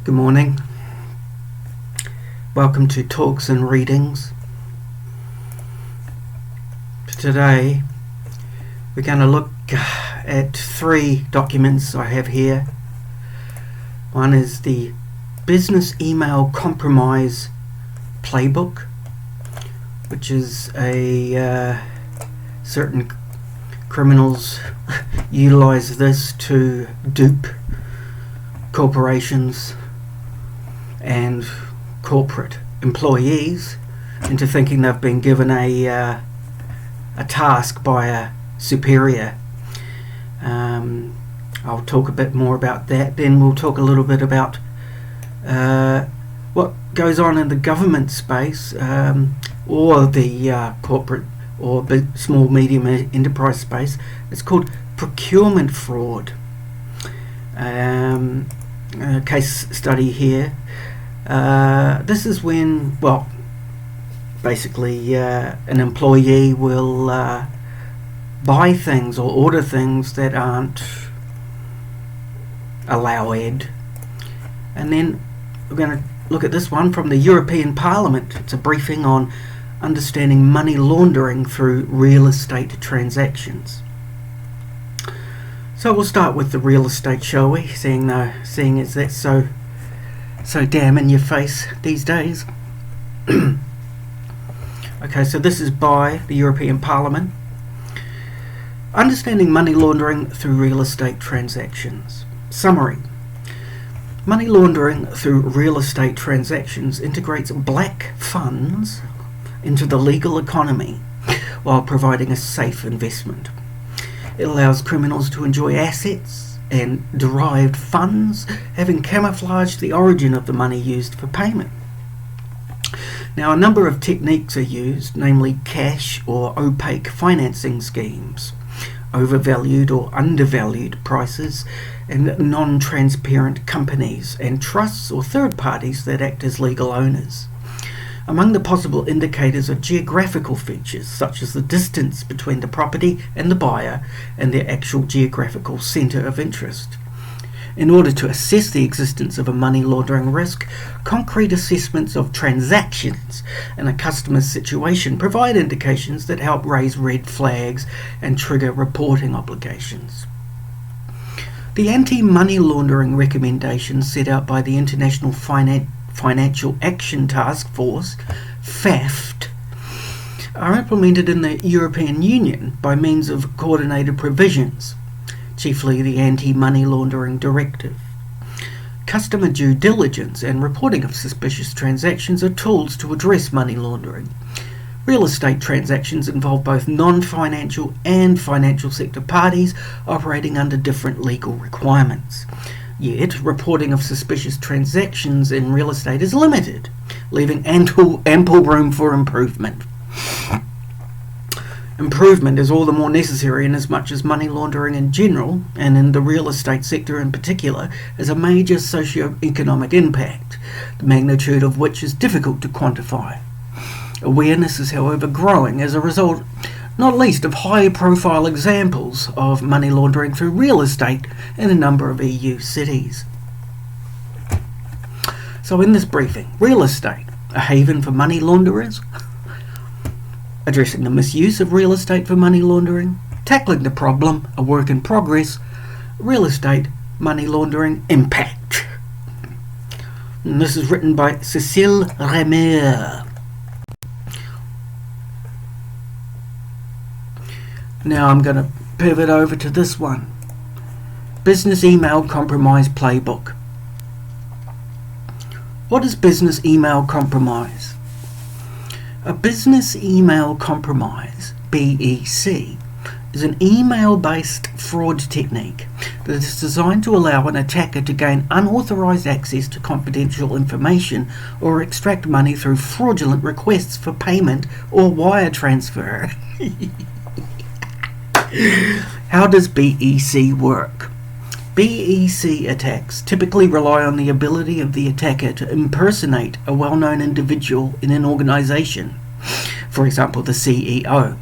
Good morning. Welcome to Talks and Readings. Today we're going to look at three documents I have here. One is the Business Email Compromise Playbook, which is a certain criminals utilize this to dupe corporations and corporate employees into thinking they've been given a task by a superior. I'll talk a bit more about that. Then we'll talk a little bit about what goes on in the government space or the corporate or small medium enterprise space. It's called procurement fraud. A case study here. This is when, basically an employee will buy things or order things that aren't allowed. And then we're going to look at this one from the European Parliament. It's a briefing on understanding money laundering through real estate transactions. So we'll start with the real estate, shall we? Seeing as that's so damn in your face these days. Okay, so this is by the European Parliament. Understanding money laundering through real estate transactions. Summary. Money laundering through real estate transactions integrates black funds into the legal economy while providing a safe investment. It allows criminals to enjoy assets and derived funds, having camouflaged the origin of the money used for payment. Now, a number of techniques are used, namely cash or opaque financing schemes, overvalued or undervalued prices, and non-transparent companies and trusts or third parties that act as legal owners. Among the possible indicators are geographical features, such as the distance between the property and the buyer and their actual geographical centre of interest. In order to assess the existence of a money laundering risk, concrete assessments of transactions and a customer's situation provide indications that help raise red flags and trigger reporting obligations. The anti-money laundering recommendations set out by the International Financial Action Task Force, FAFT, are implemented in the European Union by means of coordinated provisions, chiefly the Anti-Money Laundering Directive. Customer due diligence and reporting of suspicious transactions are tools to address money laundering. Real estate transactions involve both non-financial and financial sector parties operating under different legal requirements. Yet, reporting of suspicious transactions in real estate is limited, leaving ample room for improvement. Improvement is all the more necessary inasmuch as money laundering in general, and in the real estate sector in particular, has a major socio-economic impact, the magnitude of which is difficult to quantify. Awareness is, however, growing as a result, not least of high-profile examples of money laundering through real estate in a number of EU cities. So in this briefing, real estate, a haven for money launderers, addressing the misuse of real estate for money laundering, tackling the problem, a work in progress, real estate, money laundering, impact. And this is written by Cécile Remer. Now I'm going to pivot over to this one. Business Email Compromise Playbook. What is business email compromise? A business email compromise, BEC, is an email-based fraud technique that is designed to allow an attacker to gain unauthorized access to confidential information or extract money through fraudulent requests for payment or wire transfer. How does BEC work? BEC attacks typically rely on the ability of the attacker to impersonate a well-known individual in an organization, for example the CEO,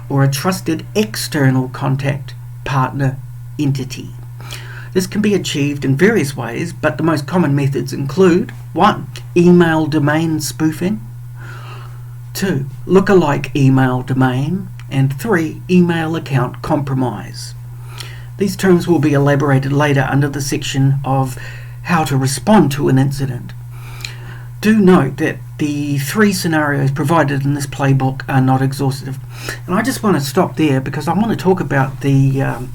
or a trusted external contact partner entity. This can be achieved in various ways, but the most common methods include 1. Email domain spoofing, 2. Lookalike email domain, and 3. Email account compromise. These terms will be elaborated later under the section of how to respond to an incident. Do note that the 3 scenarios provided in this playbook are not exhaustive. And I just want to stop there because I want to talk about the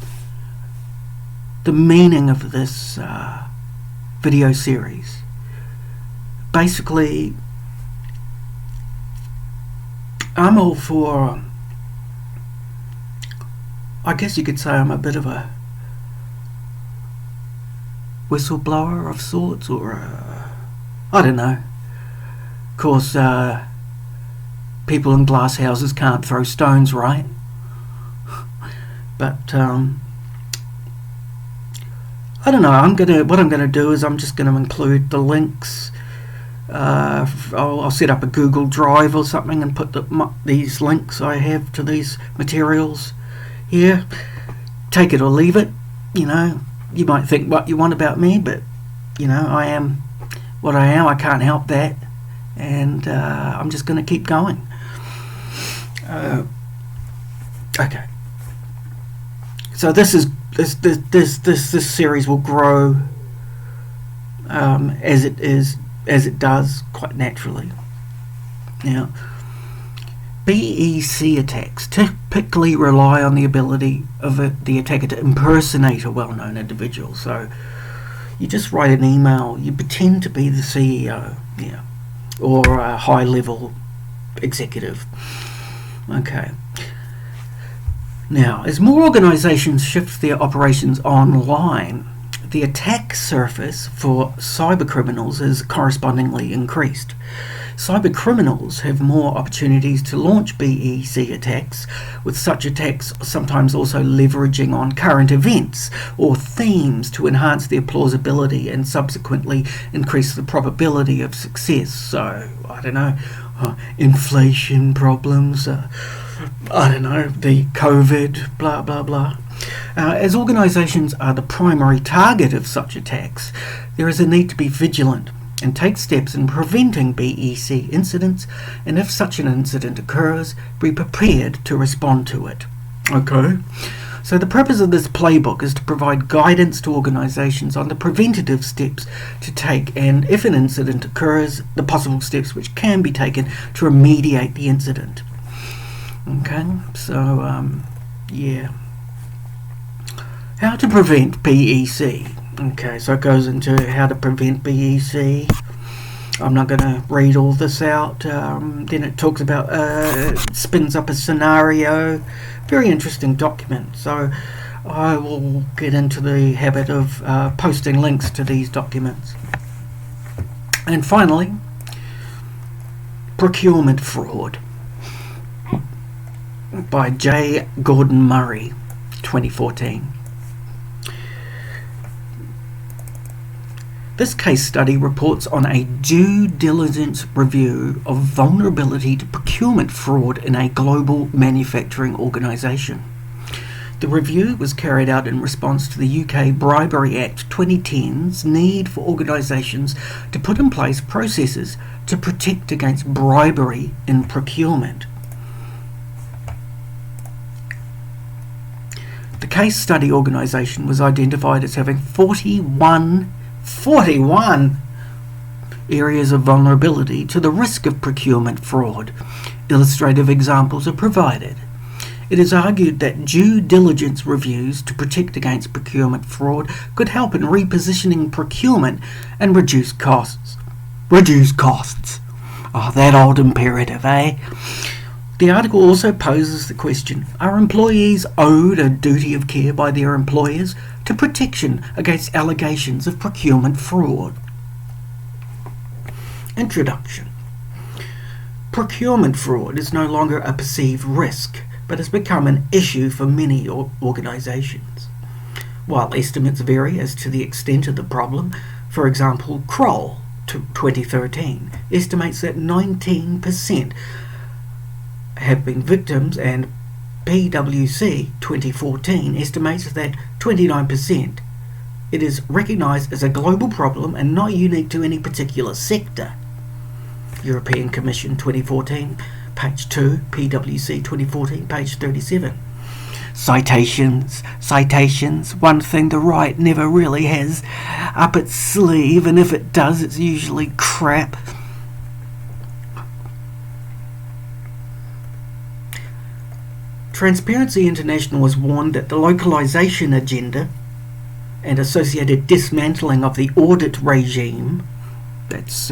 meaning of this video series. Basically, I'm all for, I guess you could say I'm a bit of a whistleblower of sorts, or I don't know. Of course, people in glass houses can't throw stones, right? But I don't know. What I'm gonna do is I'm just gonna include the links. I'll set up a Google Drive or something and put these links I have to these materials here. Take it or leave it. You know, you might think what you want about me, but you know, I am what I am. I can't help that, and I'm just gonna keep going. Okay. So this series will grow as it does quite naturally. Now, BEC attacks typically rely on the ability of the attacker to impersonate a well-known individual. So you just write an email, you pretend to be the CEO, or a high-level executive. Okay. Now, as more organizations shift their operations online, the attack surface for cybercriminals is correspondingly increased. Cybercriminals have more opportunities to launch BEC attacks, with such attacks sometimes also leveraging on current events or themes to enhance their plausibility and subsequently increase the probability of success. So, I don't know, inflation problems, I don't know, the COVID, blah, blah, blah. As organisations are the primary target of such attacks, there is a need to be vigilant and take steps in preventing BEC incidents, and if such an incident occurs, be prepared to respond to it. Okay? So the purpose of this playbook is to provide guidance to organisations on the preventative steps to take, and if an incident occurs, the possible steps which can be taken to remediate the incident. Okay, so yeah. How to prevent BEC. Okay, so it goes into how to prevent BEC. I'm not going to read all this out. Then it talks about, spins up a scenario. Very interesting document. So I will get into the habit of posting links to these documents. And finally, procurement fraud by J. Gordon Murray, 2014. This case study reports on a due diligence review of vulnerability to procurement fraud in a global manufacturing organisation. The review was carried out in response to the UK Bribery Act 2010's need for organisations to put in place processes to protect against bribery in procurement. The case study organisation was identified as having 41 areas of vulnerability to the risk of procurement fraud. Illustrative examples are provided. It is argued that due diligence reviews to protect against procurement fraud could help in repositioning procurement and reduce costs. Reduce costs. Oh, that old imperative, eh? The article also poses the question, are employees owed a duty of care by their employers to protection against allegations of procurement fraud? Introduction. Procurement fraud is no longer a perceived risk, but has become an issue for many organisations. While estimates vary as to the extent of the problem, for example, Kroll 2013 estimates that 19% have been victims, and PwC 2014 estimates that 29% It is recognised as a global problem and not unique to any particular sector. European Commission 2014, page 2, PwC 2014, page 37. Citations. One thing the right never really has up its sleeve, and if it does, it's usually crap. Transparency International was warned that the localisation agenda and associated dismantling of the audit regime, that's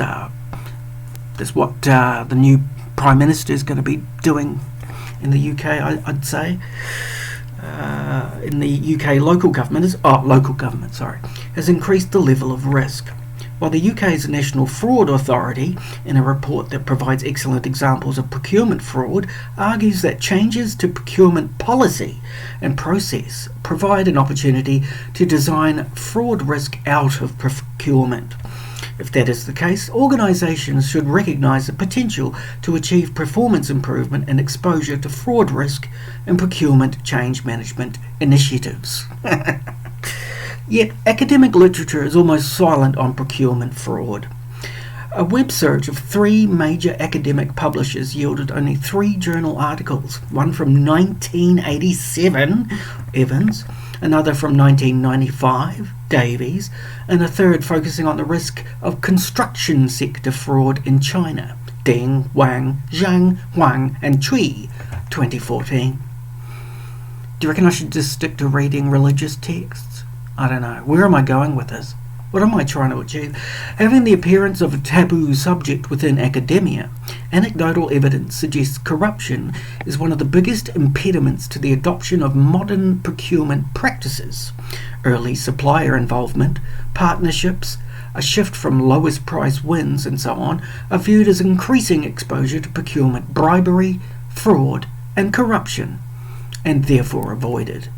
what the new Prime Minister is going to be doing in the UK, I'd say. In the UK local government has increased the level of risk. While the UK's National Fraud Authority, in a report that provides excellent examples of procurement fraud, argues that changes to procurement policy and process provide an opportunity to design fraud risk out of procurement. If that is the case, organisations should recognise the potential to achieve performance improvement and exposure to fraud risk in procurement change management initiatives. Yet, academic literature is almost silent on procurement fraud. A web search of 3 major academic publishers yielded only 3 journal articles, one from 1987, Evans, another from 1995, Davies, and a third focusing on the risk of construction sector fraud in China, Ding, Wang, Zhang, Huang, and Cui, 2014. Do you reckon I should just stick to reading religious texts? I don't know. Where am I going with this? What am I trying to achieve? Having the appearance of a taboo subject within academia, anecdotal evidence suggests corruption is one of the biggest impediments to the adoption of modern procurement practices. Early supplier involvement, partnerships, a shift from lowest price wins, and so on, are viewed as increasing exposure to procurement bribery, fraud, and corruption, and therefore avoided.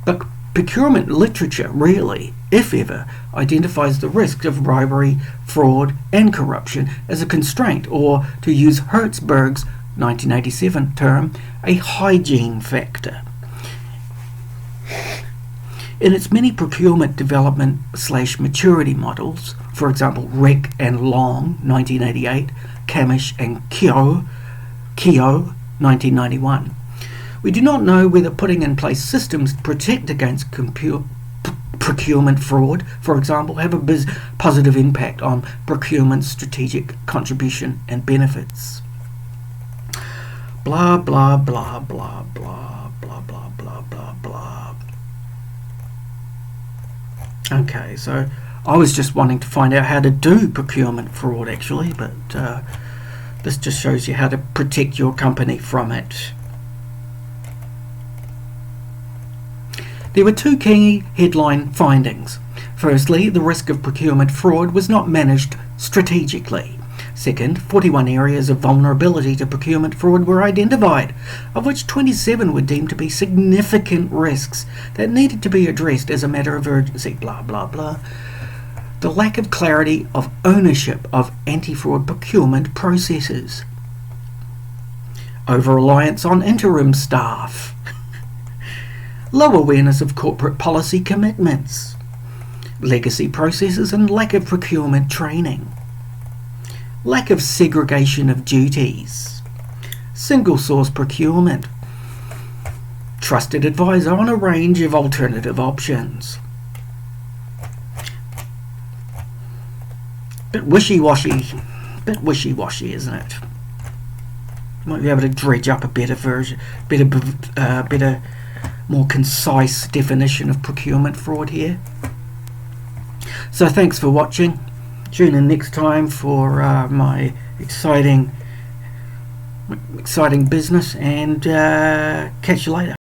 But procurement literature rarely, if ever, identifies the risk of bribery, fraud, and corruption as a constraint, or, to use Hertzberg's 1987 term, a hygiene factor. In its many procurement development/maturity models, for example Rick and Long 1988, Kamish and Keogh 1991, we do not know whether putting in place systems to protect against procurement fraud, for example, have a positive impact on procurement's strategic contribution and benefits. Blah, blah, blah, blah, blah, blah, blah, blah, blah, blah. Okay, so I was just wanting to find out how to do procurement fraud, actually, but this just shows you how to protect your company from it. There were 2 key headline findings. Firstly, the risk of procurement fraud was not managed strategically. Second, 41 areas of vulnerability to procurement fraud were identified, of which 27 were deemed to be significant risks that needed to be addressed as a matter of urgency. Blah, blah, blah. The lack of clarity of ownership of anti-fraud procurement processes. Over-reliance on interim staff. Low awareness of corporate policy commitments, legacy processes and lack of procurement training, lack of segregation of duties, single source procurement, trusted advisor on a range of alternative options. Bit wishy-washy, isn't it? Might be able to dredge up a better version, better more concise definition of procurement fraud here. So thanks for watching. Tune in next time for my exciting business, and catch you later.